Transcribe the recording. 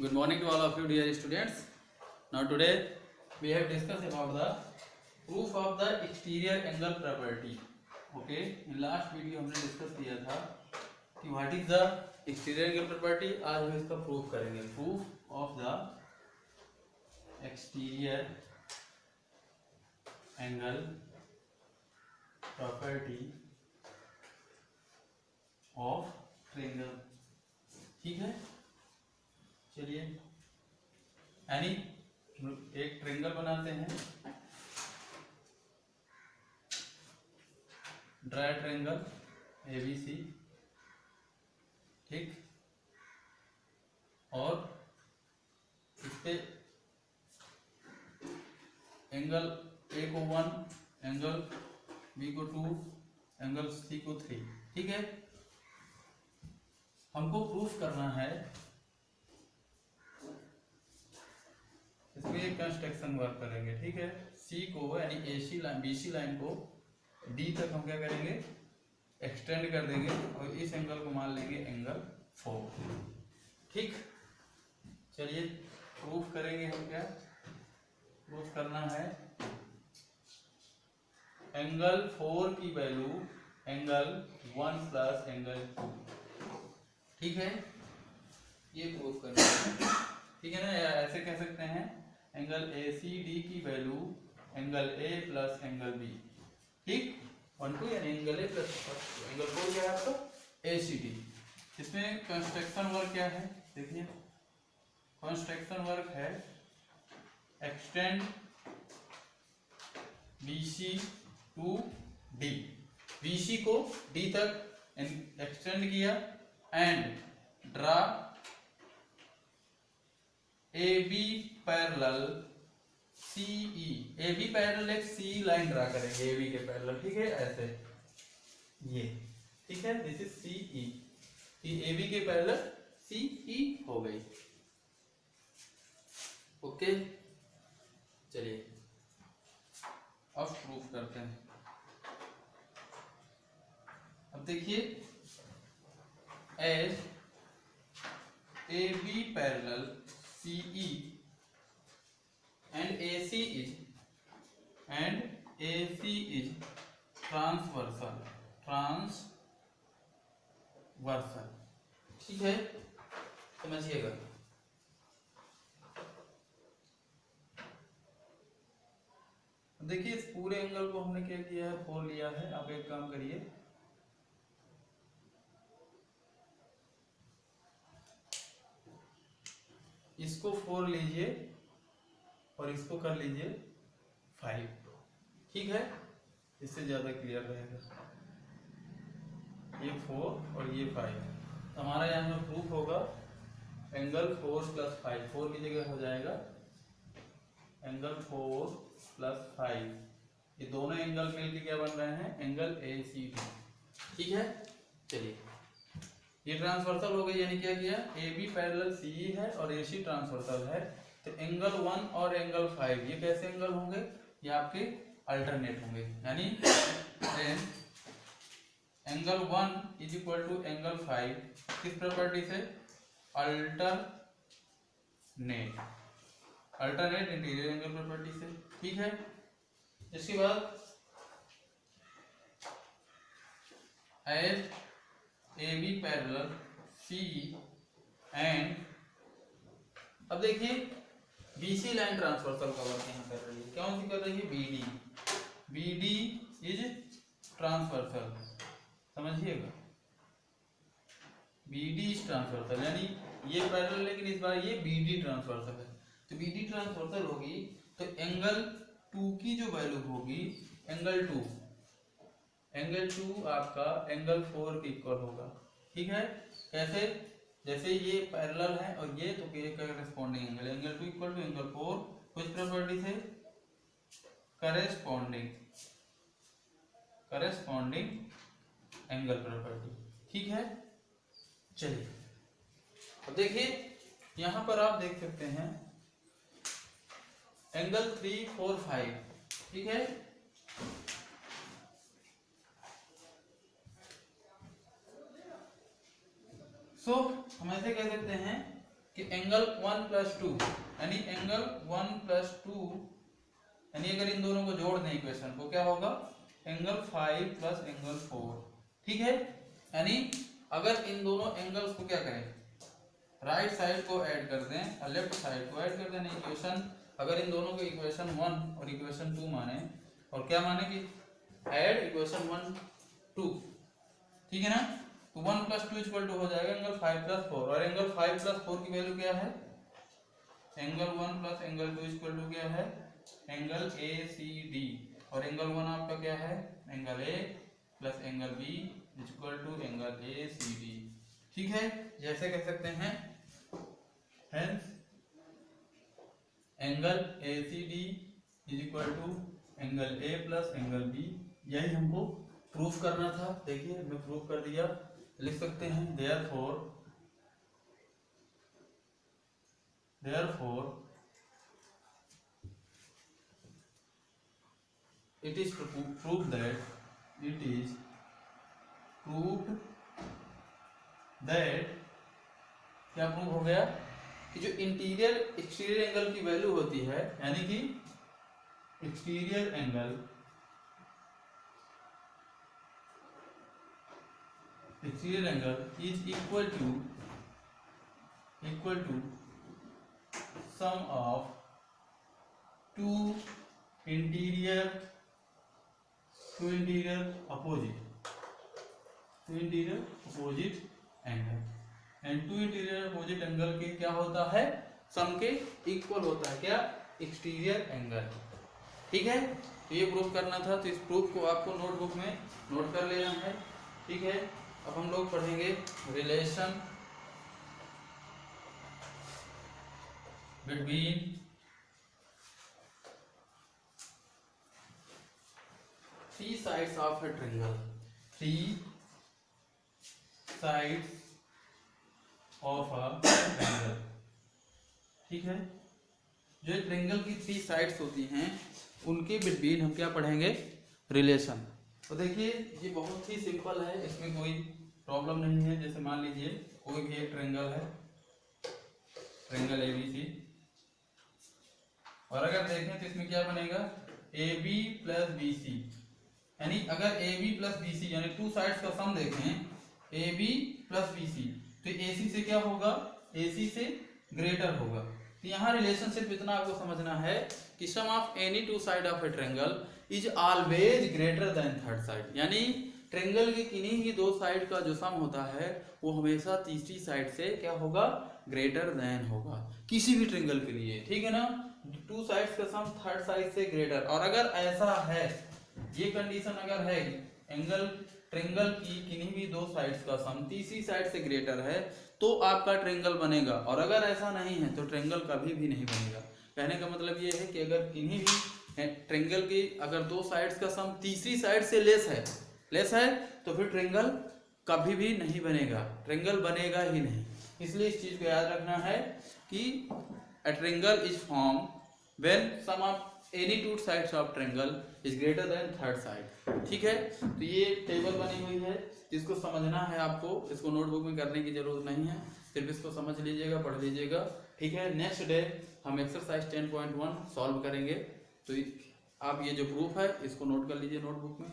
Good morning to all of you, dear students. Now today we have discussed about the proof of the exterior angle property. Okay, in last video हमने discuss किया था कि what is the exterior angle property. आज हम इसका proof करेंगे. Proof of the exterior angle property of triangle. ठीक है, चलिए यानी एक ट्रायंगल बनाते हैं. ड्राई ट्रायंगल ABC, ठीक, और इस पे एंगल A को 1, एंगल B को 2, एंगल C को 3. ठीक है, हमको प्रूफ करना है. इसमें कंस्ट्रक्शन वर्क करेंगे. ठीक है, C को यानी AC लाइन BC लाइन को D तक हम क्या करेंगे, एक्सटेंड कर देंगे और इस एंगल को मान लेंगे एंगल 4. ठीक, चलिए प्रूफ करेंगे. हम क्या प्रूफ करना है, एंगल 4 की वैल्यू एंगल 1 प्लस एंगल 2. ठीक है, ये प्रूफ करना है. ठीक है ना, या ऐसे कह सकते हैं एंगल ACD की value angle A plus angle B. ठीक, 1 2 यानी एंगल A प्लस एंगल 4 क्या है आपका ACD. इसमें कंस्ट्रक्शन वर्क क्या है, देखिए कंस्ट्रक्शन वर्क है extend BC to D. BC को D तक एक्सटेंड किया and draw AB parallel CE. AB parallel एक C लाइन ड्रा करेंगे AB के पैरेलल. ठीक है, ऐसे ये. ठीक है, दिस इज CE. AB के पैरेलल CE हो गई. ओके, चलिए अब प्रूफ करते हैं. अब देखिए, as AB parallel CE and AC is transversal. ठीक है, समझिएगा. देखिए इस पूरे एंगल को हमने क्या किया है, 4 लिया है. आप एक काम करिए, इसको 4 लीजिए और इसको कर लीजिए 5. ठीक है, इससे ज्यादा क्लियर रहेगा. ये 4 और ये 5. हमारा यहाँ में प्रूफ होगा एंगल 4 प्लस 5. 4 की जगह हो जाएगा एंगल 4 प्लस 5. ये दोनों एंगल मिलके क्या बन रहे हैं, एंगल ACD. ठीक है, चलिए ये ट्रांसवर्सल हो गई. यानी क्या किया, AB पैरेलल CE है और AC ट्रांसवर्सल है. तो एंगल 1 और एंगल 5 ये कैसे एंगल होंगे, ये आपके अल्टरनेट होंगे. यानी angle 1 is equal to angle 5 किस प्रॉपर्टी से, अल्टरनेट इंटीरियर एंगल प्रॉपर्टी से. ठीक है, इसके बाद as AB parallel CE and अब देखिए BC लाइन ट्रांसवर्सल का वर्क यहाँ कर रही है. कौन सी कर रही है, BD इज ट्रांसवर्सल. समझिएगा, BD इज ट्रांसवर्सल यानी ये पैरेलल, लेकिन इस बार ये BD ट्रांसवर्सल है. तो BD ट्रांसवर्सल होगी तो एंगल 2 की जो वैल्यू होगी एंगल 2 आपका एंगल 4 के इक्वल होगा. ठीक है, कैसे, जैसे ये पैरेलल है और ये तो ये corresponding angle. Angle 2 equal to angle 4 कुछ प्रॉपर्टी से करस्पॉन्डिंग एंगल प्रॉपर्टी. ठीक है, चलिए अब देखिए यहां पर आप देख सकते हैं एंगल 3 4 5. ठीक है, सो हम ऐसे कह सकते हैं कि एंगल 1 + 2 यानी एंगल 1 + 2 यानी अगर इन दोनों को जोड़ दें इक्वेशन को क्या होगा एंगल 5 + एंगल 4। ठीक है, यानी अगर इन दोनों एंगल्स को क्या करें राइट साइड को ऐड कर दें और लेफ्ट साइड को ऐड कर दें इक्वेशन, अगर इन दोनों को इक्वेशन 1 और इक्वेशन 2 माने और क्या माने कि ऐड इक्वेशन 1 2, ठीक है ना, तो 1 + 2 = हो जाएगा एंगल 5 + 4 और एंगल 5 + 4 की वैल्यू क्या है एंगल 1 + एंगल 2 = क्या है एंगल ACD और एंगल 1 आपका क्या है angle A + angle B = angle ACD। ठीक है, जैसे कह सकते हैं hence angle ACD = angle A + angle B। यही हमको प्रूफ करना था। देखिए हमने प्रूफ कर दिया। लिख सकते हैं therefore it is proved that क्या प्रूव हो गया कि जो इंटीरियर एक्सटीरियर एंगल की वैल्यू होती है यानी कि exterior angle is equal to sum of two interior opposite angle and two interior opposite angle के क्या होता है सम के इक्वल होता है क्या एक्सटीरियर एंगल। ठीक है, तो ये प्रूफ करना था, तो इस प्रूफ को आपको नोटबुक में नोट कर लेना है। ठीक है, अब हम लोग पढ़ेंगे relation between three sides of a triangle. Three sides of a triangle. ठीक है, जो ट्रायंगल की थ्री साइड्स होती हैं उनके बिटवीन हम क्या पढ़ेंगे रिलेशन। तो देखिए ये बहुत ही सिंपल है, इसमें कोई प्रॉब्लम नहीं है। जैसे मान लीजिए कोई भी एक ट्रायंगल है, ट्रायंगल ABC, और अगर देखें तो इसमें क्या बनेगा AB + BC, यानी अगर AB + BC यानी टू साइड्स का सम देखें AB + BC तो AC से क्या होगा AC से ग्रेटर होगा। तो यहाँ रिलेशनशिप इतना आपको समझना है कि sum of any two side of a triangle is always greater than third side, यानी ट्रायंगल के किन्हीं ही दो साइड का जो सम होता है वो हमेशा तीसरी साइड से क्या होगा ग्रेटर देन होगा किसी भी ट्रायंगल के लिए। ठीक है ना, टू साइड्स का सम थर्ड साइड से ग्रेटर। और अगर ऐसा है ये कंडीशन अगर है एंगल ट्रायंगल की किन्हीं भी दो साइड्स का सम तीसरी साइड से ग्रेटर है तो आपका ट्रायंगल बनेगा, और अगर ऐसा नहीं है तो ट्रायंगल कभी भी नहीं बनेगा। कहने का मतलब ये है कि अगर किन्हीं भी ट्रायंगल की अगर दो साइड्स का सम तीसरी साइड से लेस है तो फिर ट्रायंगल कभी भी नहीं बनेगा, ट्रायंगल बनेगा ही नहीं। इसलिए इस चीज को याद रखना है कि a triangle is formed when sum of any two sides of triangle is greater than third side। ठीक है, तो ये टेबल बनी हुई है जिसको समझना है आपको, इसको नोटबुक में करने की जरूरत नहीं है, सिर्फ इसको समझ लीजिएगा, पढ़ लीजिएगा। ठीक है, नेक्स्ट डे हम एक्सरसाइज 10.1 सॉल्व करेंगे। तो आप ये जो प्रूफ है इसको नोट कर लीजिए नोटबुक में।